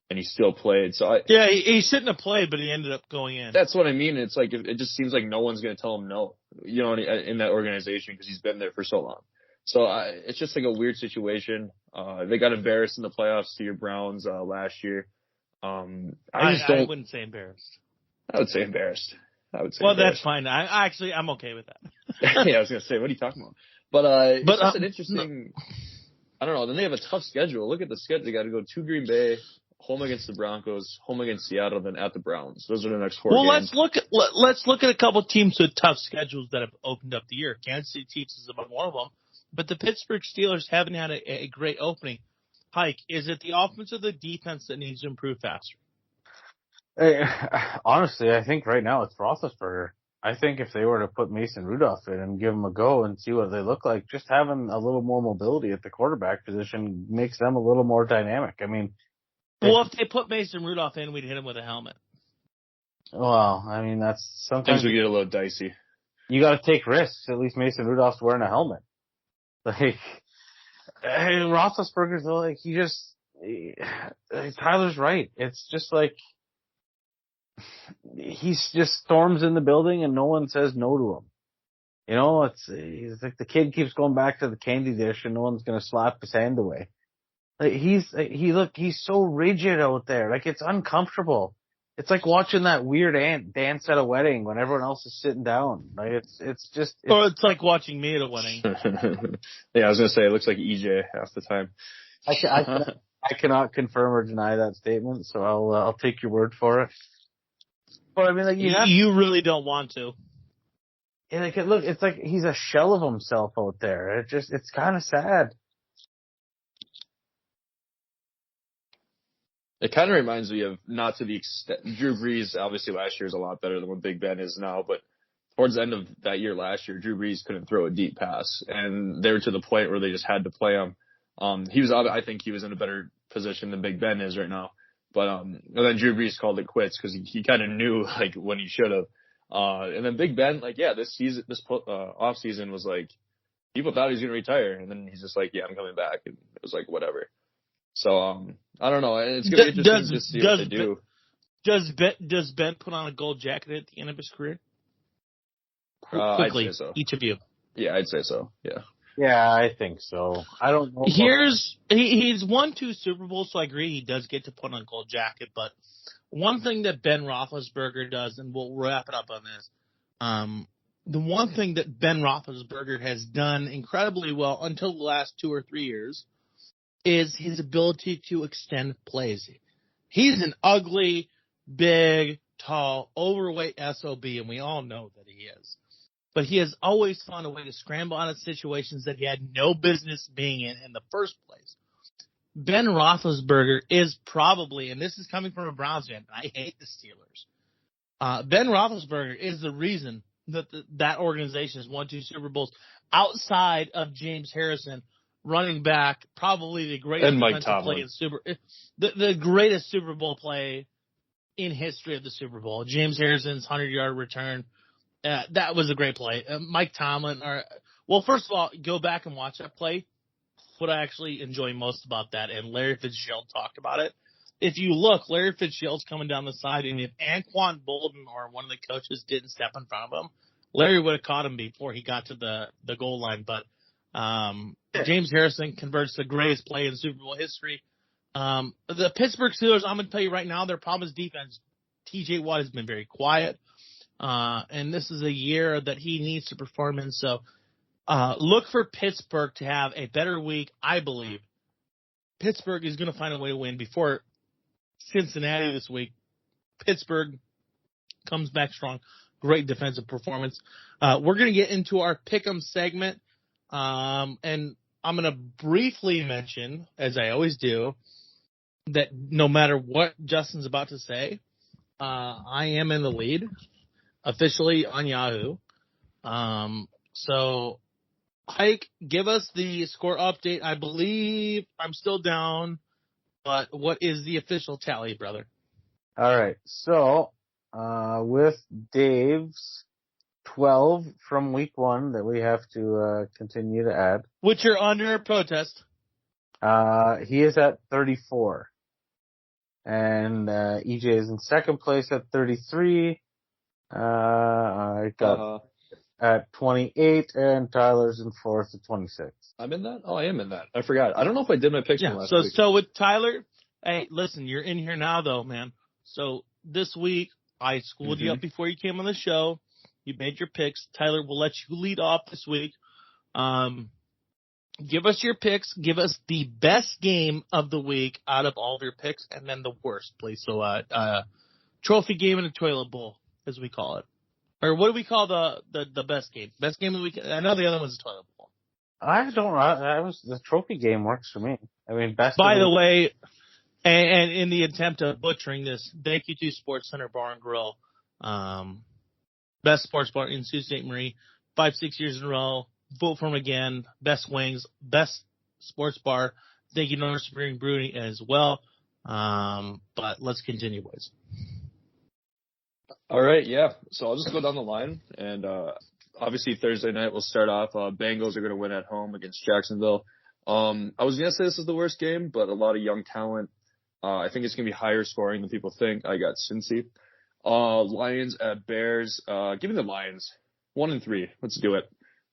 and he still played. So he shouldn't have played, but he ended up going in. That's what I mean. It's like it just seems like no one's going to tell him no, in that organization because he's been there for so long. So it's just like a weird situation. They got embarrassed in the playoffs to your Browns last year. I wouldn't say embarrassed. I would say embarrassed. That's fine. I'm okay with that. Yeah, I was gonna say, what are you talking about? But it's just an interesting. I don't know. Then they have a tough schedule. Look at the schedule. They got to go to Green Bay, home against the Broncos, home against Seattle, then at the Browns. Those are the next 4 games. Let's look at a couple teams with tough schedules that have opened up the year. Kansas City Chiefs is among one of them, but the Pittsburgh Steelers haven't had a great opening. Hike, is it the offense or the defense that needs to improve faster? Honestly, I think right now it's Roethlisberger. I think if they were to put Mason Rudolph in and give him a go and see what they look like, just having a little more mobility at the quarterback position makes them a little more dynamic. I mean, Well, if they put Mason Rudolph in, we'd hit him with a helmet. well, I mean, that's sometimes Things would get a little dicey. you got to take risks. At least Mason Rudolph's wearing a helmet. Like, Roethlisberger's though, like Tyler's right. It's just like he just storms in the building and no one says no to him. You know, he's like the kid keeps going back to the candy dish and no one's gonna slap his hand away. Like he's so rigid out there. Like it's uncomfortable. It's like watching that weird ant dance at a wedding when everyone else is sitting down. Like Or it's like watching me at a wedding. Yeah, I was gonna say it looks like EJ half the time. I cannot confirm or deny that statement, so I'll take your word for it. But I mean, like you really don't want to. And it's like he's a shell of himself out there. It's kind of sad. It kind of reminds me of, not to the extent, Drew Brees obviously last year is a lot better than what Big Ben is now, but towards the end of that year last year, Drew Brees couldn't throw a deep pass, and they were to the point where they just had to play him. I think he was in a better position than Big Ben is right now. But and then Drew Brees called it quits because he kind of knew like when he should have. And then Big Ben, like this off season was like people thought he was gonna retire, and then he's just like, yeah, I'm coming back, and it was like whatever. So I don't know. It's gonna be interesting to see what they do. Does Ben put on a gold jacket at the end of his career? Quickly, I'd say so. Each of you. Yeah, I'd say so. Yeah. Yeah, I think so. I don't know. He's won 2 Super Bowls, so I agree he does get to put on a gold jacket. But one thing that Ben Roethlisberger does, and we'll wrap it up on this, the one thing that Ben Roethlisberger has done incredibly well until the last 2 or 3 years is his ability to extend plays. He's an ugly, big, tall, overweight SOB, and we all know that he is. But he has always found a way to scramble out of situations that he had no business being in the first place. Ben Roethlisberger is probably, and this is coming from a Browns fan, I hate the Steelers. Ben Roethlisberger is the reason that that organization has won 2 Super Bowls outside of James Harrison, running back, probably the greatest defensive play in the greatest Super Bowl play in history of the Super Bowl. James Harrison's 100-yard return. That was a great play. Mike Tomlin, first of all, go back and watch that play. What I actually enjoy most about that, and Larry Fitzgerald talked about it. If you look, Larry Fitzgerald's coming down the side, and if Anquan Bolden or one of the coaches didn't step in front of him, Larry would have caught him before he got to the goal line. But James Harrison converts the greatest play in Super Bowl history. The Pittsburgh Steelers, I'm going to tell you right now, their problem is defense. TJ Watt has been very quiet. And this is a year that he needs to perform in. So look for Pittsburgh to have a better week, I believe. Pittsburgh is going to find a way to win before Cincinnati this week. Pittsburgh comes back strong. Great defensive performance. We're going to get into our Pick'em segment. And I'm going to briefly mention, as I always do, that no matter what Justin's about to say, I am in the lead. Officially on Yahoo. So, Hike, give us the score update. I believe I'm still down, but what is the official tally, brother? All right. So, with Dave's 12 from week 1 that we have to continue to add. Which are under protest. He is at 34. And EJ is in second place at 33. I got at 28, and Tyler's in 4th at 26. I'm in that? Oh, I am in that. I forgot. I don't know if I did my picks from last week. So with Tyler, hey, listen, you're in here now, though, man. So this week, I schooled you up before you came on the show. You made your picks. Tyler, we'll let you lead off this week. Give us your picks. Give us the best game of the week out of all of your picks, and then the worst, please. So, trophy game and a toilet bowl, as we call it. Or what do we call the best game? Best game of the week? I know the other one's a toilet bowl. The trophy game works for me. I mean, best. By the way, and in the attempt of butchering this, thank you to Sportscenter Bar and Grill. best sports bar in Sault Ste. Marie, 5-6 years in a row. Vote for them again. Best wings, best sports bar. Thank you, North Spring Brewing as well. But let's continue, boys. All right, yeah. So I'll just go down the line, and obviously Thursday night we'll start off. Bengals are going to win at home against Jacksonville. I was going to say this is the worst game, but a lot of young talent. I think it's going to be higher scoring than people think. I got Cincy. Lions at Bears. Give me the Lions. 1-3. Let's do it.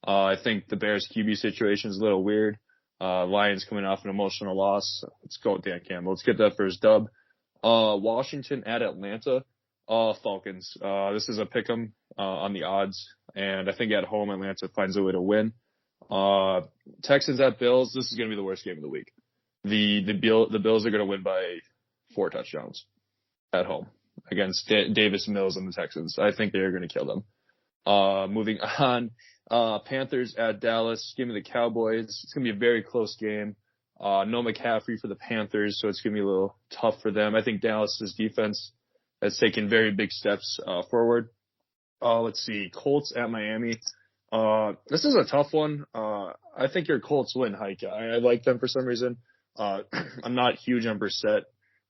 I think the Bears QB situation is a little weird. Lions coming off an emotional loss. Let's go with Dan Campbell. Let's get that first dub. Washington at Atlanta. Falcons. This is a pick'em on the odds, and I think at home Atlanta finds a way to win. Texans at Bills. This is going to be the worst game of the week. The Bills are going to win by 4 touchdowns at home against Davis Mills and the Texans. I think they're going to kill them. Moving on, Panthers at Dallas. Give me the Cowboys. It's going to be a very close game. No McCaffrey for the Panthers, so it's going to be a little tough for them. I think Dallas's defense has taken very big steps forward. Let's see, Colts at Miami. This is a tough one. I think your Colts win, Hike. I like them for some reason. I'm not huge on Brissett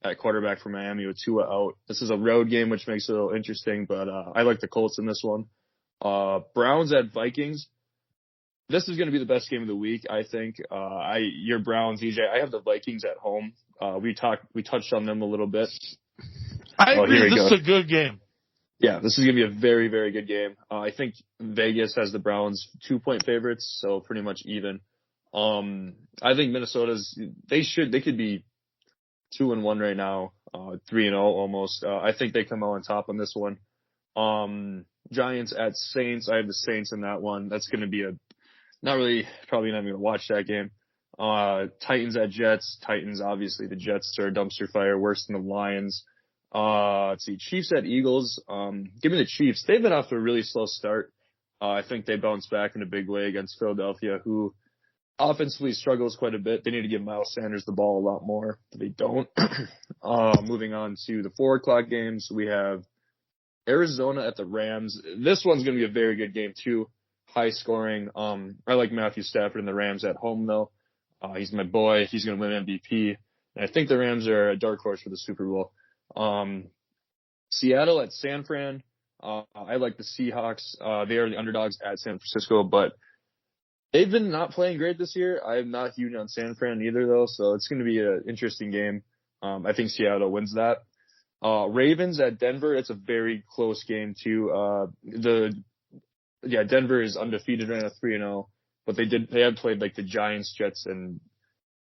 at quarterback for Miami with Tua out. This is a road game, which makes it a little interesting, but I like the Colts in this one. Browns at Vikings. This is going to be the best game of the week, I think. Your Browns, EJ. I have the Vikings at home. We touched on them a little bit. I agree. This is a good game. Yeah, this is going to be a very, very good game. I think Vegas has the Browns 2-point favorites, so pretty much even. I think they could be 2-1 right now, 3-0 almost. I think they come out on top on this one. Giants at Saints. I have the Saints in that one. That's going to be probably not going to watch that game. Titans at Jets. Titans, obviously, the Jets are a dumpster fire, worse than the Lions. Let's see, Chiefs at Eagles. Give me the Chiefs. They've been off to a really slow start. I think they bounce back in a big way against Philadelphia, who offensively struggles quite a bit. They need to give Miles Sanders the ball a lot more. They don't. Moving on to the 4:00 games, we have Arizona at the Rams. This one's going to be a very good game, too. High scoring. I like Matthew Stafford and the Rams at home, though. He's my boy. He's going to win MVP. And I think the Rams are a dark horse for the Super Bowl. Seattle at San Fran. I like the Seahawks. They are the underdogs at San Francisco, but they've been not playing great this year. I'm not huge on San Fran either, though, so it's going to be an interesting game. I think Seattle wins that. Ravens at Denver. It's a very close game, too. Denver is undefeated right now, 3-0, but they have played like the Giants, Jets, and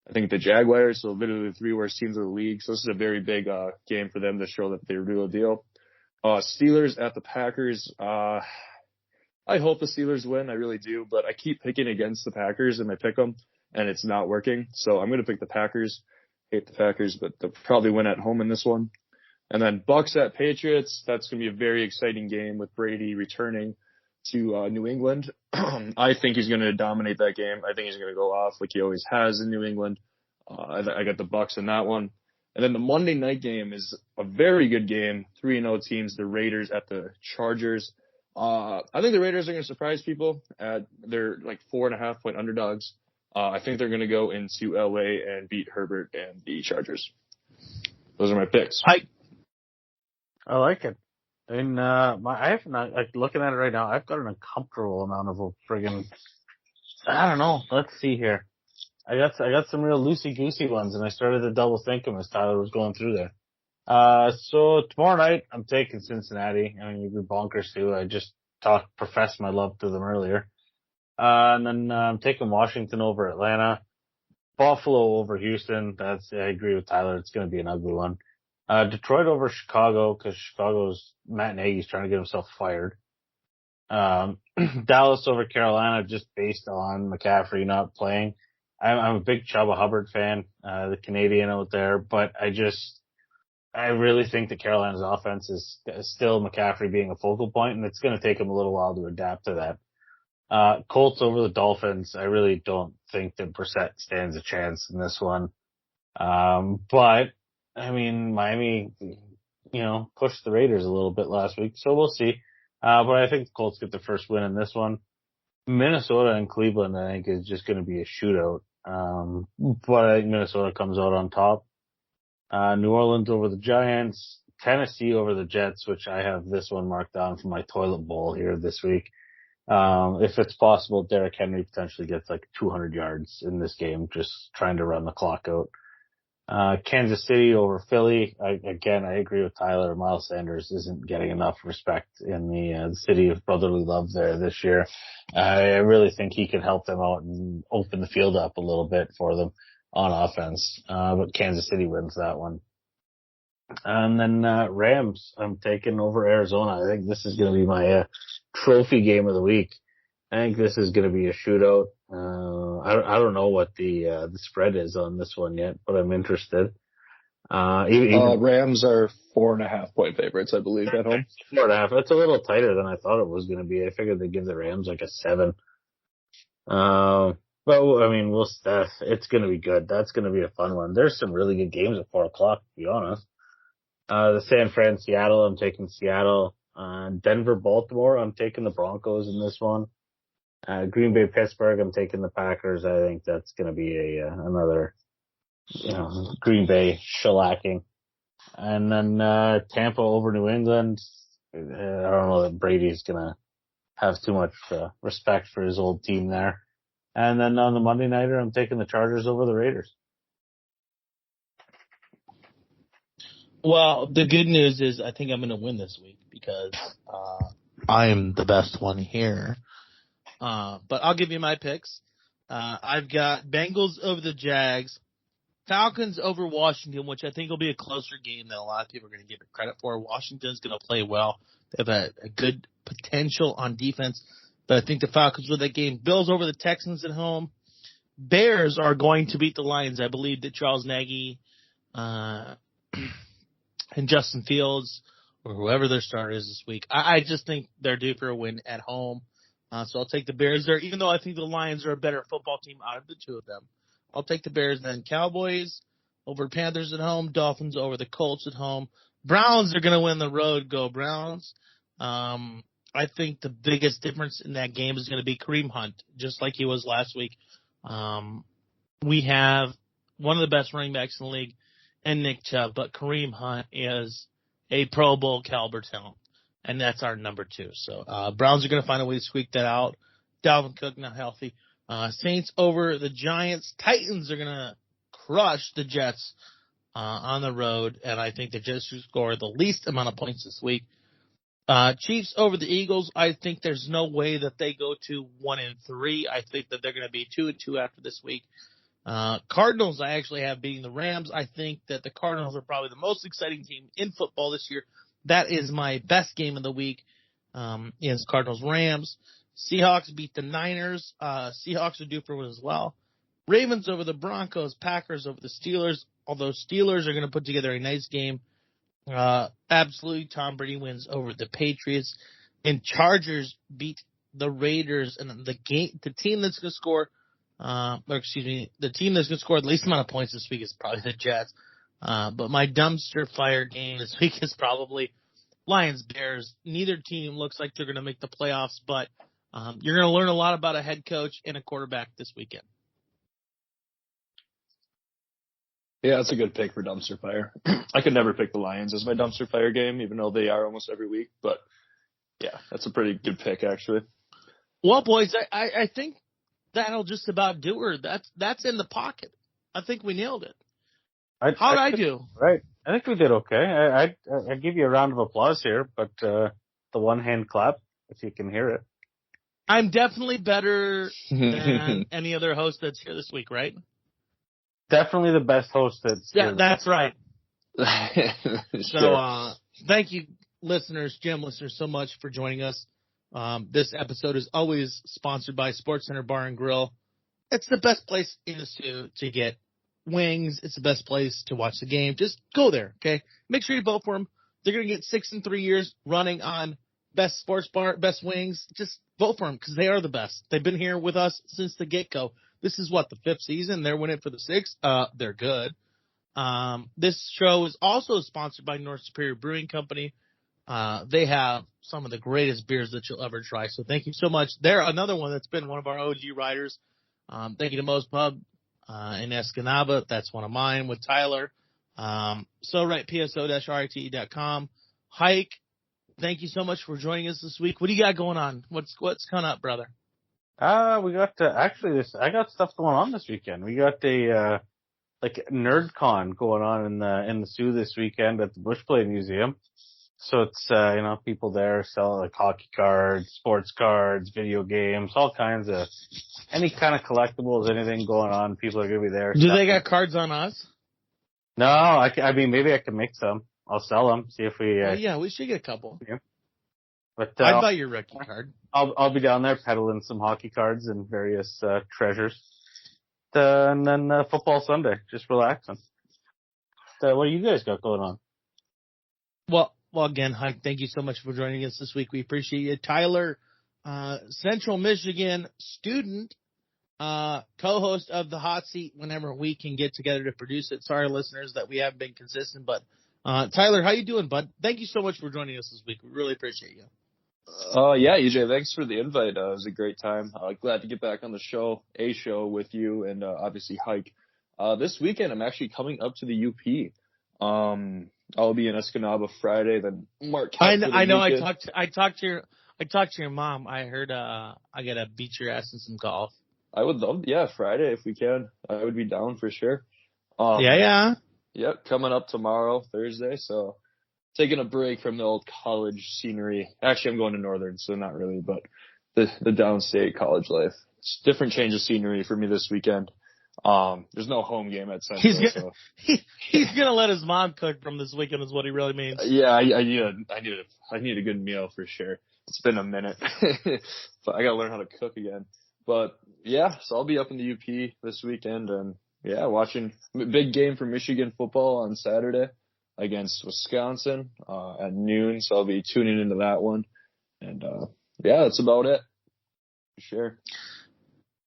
I think the Jaguars, so literally the 3 worst teams of the league. So this is a very big game for them to show that they're real deal. Steelers at the Packers. I hope the Steelers win. I really do, but I keep picking against the Packers and I pick them, and it's not working. So I'm going to pick the Packers. Hate the Packers, but they'll probably win at home in this one. And then Bucks at Patriots. That's going to be a very exciting game with Brady returning to New England. I think he's going to dominate that game. I think he's going to go off like he always has in New England. I got the Bucks in that one. And then the Monday night game is a very good game. 3-0 teams, the Raiders at the Chargers. I think the Raiders are going to surprise people. They're like 4.5-point underdogs. I think they're going to go into LA and beat Herbert and the Chargers. Those are my picks. I like it. And I have not, like, looking at it right now, I've got an uncomfortable amount of friggin', I don't know. Let's see here. I got some real loosey-goosey ones, and I started to double think them as Tyler was going through there. So tomorrow night, I'm taking Cincinnati. I mean, you'd be bonkers too. I just professed my love to them earlier. And then I'm taking Washington over Atlanta. Buffalo over Houston. I agree with Tyler. It's going to be an ugly one. Detroit over Chicago, because Matt Nagy's trying to get himself fired. Dallas over Carolina, just based on McCaffrey not playing. I'm a big Chubba Hubbard fan, the Canadian out there, but I really think that Carolina's offense is still McCaffrey being a focal point, and it's going to take him a little while to adapt to that. Colts over the Dolphins. I really don't think that Brissett stands a chance in this one. But I mean, Miami, pushed the Raiders a little bit last week, so we'll see. But I think the Colts get the first win in this one. Minnesota and Cleveland, I think, is just going to be a shootout. But I think Minnesota comes out on top. New Orleans over the Giants, Tennessee over the Jets, which I have this one marked down for my toilet bowl here this week. If it's possible, Derrick Henry potentially gets like 200 yards in this game, just trying to run the clock out. Kansas City over Philly. I agree with Tyler. Miles Sanders isn't getting enough respect in the city of brotherly love there this year. I really think he can help them out and open the field up a little bit for them on offense. But Kansas City wins that one. And then Rams, I'm taking over Arizona. I think this is going to be my trophy game of the week. I think this is going to be a shootout. I don't know what the spread is on this one yet, but I'm interested. Rams are 4.5 point favorites, I believe, at home. 4.5. That's a little tighter than I thought it was going to be. I figured they'd give the Rams like a 7. But I mean, it's going to be good. That's going to be a fun one. There's some really good games at 4:00, to be honest. The San Fran, Seattle, I'm taking Seattle. Denver, Baltimore, I'm taking the Broncos in this one. Green Bay, Pittsburgh, I'm taking the Packers. I think that's going to be another, Green Bay shellacking. And then Tampa over New England. I don't know that Brady's going to have too much respect for his old team there. And then on the Monday nighter, I'm taking the Chargers over the Raiders. Well, the good news is I think I'm going to win this week because I'm the best one here. But I'll give you my picks. I've got Bengals over the Jags, Falcons over Washington, which I think will be a closer game than a lot of people are going to give it credit for. Washington's going to play well. They have a good potential on defense, but I think the Falcons win that game. Bills over the Texans at home. Bears are going to beat the Lions. I believe that Charles Nagy and Justin Fields or whoever their starter is this week, I just think they're due for a win at home. So I'll take the Bears there, even though I think the Lions are a better football team out of the two of them. I'll take the Bears then. Cowboys over Panthers at home. Dolphins over the Colts at home. Browns are going to win the road. Go Browns. I think the biggest difference in that game is going to be Kareem Hunt, just like he was last week. We have one of the best running backs in the league and Nick Chubb, but Kareem Hunt is a Pro Bowl caliber talent. And that's our number 2. So Browns are going to find a way to squeak that out. Dalvin Cook not healthy. Saints over the Giants. Titans are going to crush the Jets on the road, and I think the Jets should score the least amount of points this week. Chiefs over the Eagles. I think there's no way that they go to 1-3. I think that they're going to be 2-2 after this week. Cardinals I actually have beating the Rams. I think that the Cardinals are probably the most exciting team in football this year. That is my best game of the week, is Cardinals-Rams. Seahawks beat the Niners. Seahawks are due for one as well. Ravens over the Broncos. Packers over the Steelers. Although Steelers are going to put together a nice game. Absolutely, Tom Brady wins over the Patriots. And Chargers beat the Raiders. And the team that's going to score, the team that's going to score the least amount of points this week is probably the Jets. But my dumpster fire game this week is probably Lions-Bears. Neither team looks like they're going to make the playoffs, but you're going to learn a lot about a head coach and a quarterback this weekend. Yeah, that's a good pick for dumpster fire. I could never pick the Lions as my dumpster fire game, even though they are almost every week. But, yeah, that's a pretty good pick, actually. Well, boys, I think that'll just about do her. That's in the pocket. I think we nailed it. How'd I do? Right. I think we did okay. I give you a round of applause here, but the one-hand clap, if you can hear it. I'm definitely better than any other host that's here this week, right? Definitely the best host that's here. That's right. Sure. So thank you, gym listeners, so much for joining us. This episode is always sponsored by Sportscenter Bar and Grill. It's the best place in the stew to get wings. It's the best place to watch the game. Just go there, okay? Make sure you vote for them. They're going to get 6 and 3 years running on best sports bar, best wings. Just vote for them because they are the best. They've been here with us since the get-go. This is the 5th season. They're winning for the 6th. They're good. This show is also sponsored by North Superior Brewing Company. They have some of the greatest beers that you'll ever try. So thank you so much. They're another one that's been one of our OG riders. Thank you to Moe's Pub in Escanaba. That's one of mine with Tyler. So right, pso-rite.com. Hike, thank you so much for joining us this week. What do you got going on? What's coming up, brother? We got I got stuff going on this weekend. We got a NerdCon going on in the zoo this weekend at the Bushplate Museum. So it's people there selling like hockey cards, sports cards, video games, all kinds of any kind of collectibles, anything going on. People are gonna be there. Do they got cards on us? No, I mean maybe I can make some. I'll sell them. See if we. Yeah, we should get a couple. Yeah. But I'd buy your rookie card. I'll be down there peddling some hockey cards and various treasures. And then football Sunday, just relaxing. What do you guys got going on? Well, again, Hike, thank you so much for joining us this week. We appreciate you. Tyler, Central Michigan student, co-host of the Hot Seat whenever we can get together to produce it. Sorry, listeners, that we haven't been consistent, but Tyler, how you doing, bud? Thank you so much for joining us this week. We really appreciate you. Yeah, EJ, thanks for the invite. It was a great time. Glad to get back on the show with you and obviously Hike. This weekend, I'm actually coming up to the UP. I'll be in Escanaba Friday, then Mark. I know. I talked to your mom. I heard I gotta beat your ass in some golf. I would love, Friday if we can. I would be down for sure. Yeah. Yep, coming up tomorrow, Thursday. So taking a break from the old college scenery. Actually, I'm going to Northern, so not really, but the downstate college life. It's different change of scenery for me this weekend. There's no home game at Central. He's gonna let his mom cook from this weekend is what he really means. Yeah, I need a good meal for sure. It's been a minute, but I gotta learn how to cook again. But yeah, so I'll be up in the UP this weekend and watching big game for Michigan football on Saturday against Wisconsin at noon. So I'll be tuning into that one. And that's about it. For sure.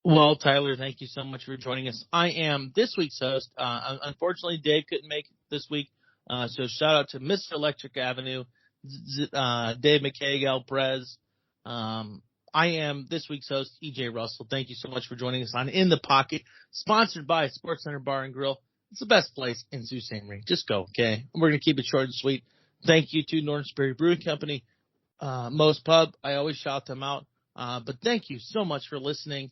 Well, Tyler, thank you so much for joining us. I am this week's host. Unfortunately, Dave couldn't make it this week. So shout out to Mr. Electric Avenue, Dave McKay, Al Perez. I am this week's host, EJ Russell. Thank you so much for joining us on In the Pocket, sponsored by Sportscenter Bar and Grill. It's the best place in Sault Ste. Marie. Just go, okay? We're going to keep it short and sweet. Thank you to Northern Superior Brewing Company, Moe's Pub. I always shout them out. But thank you so much for listening.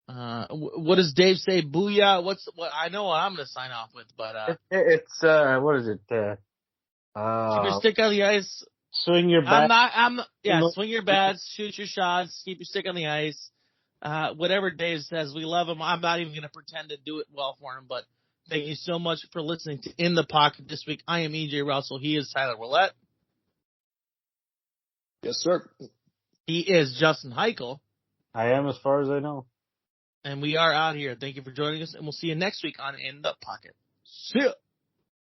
What does Dave say? Booyah! What? I know what I'm going to sign off with, but It's what is it? keep your stick on the ice. Swing your bat. Swing your bats, shoot your shots, keep your stick on the ice. Whatever Dave says, we love him. I'm not even going to pretend to do it well for him, but thank you so much for listening to In the Pocket this week. I am EJ Russell. He is Tyler Willett. Yes, sir. He is Justin Heichel. I am, as far as I know. And we are out here. Thank you for joining us, and we'll see you next week on In the Pocket. See ya.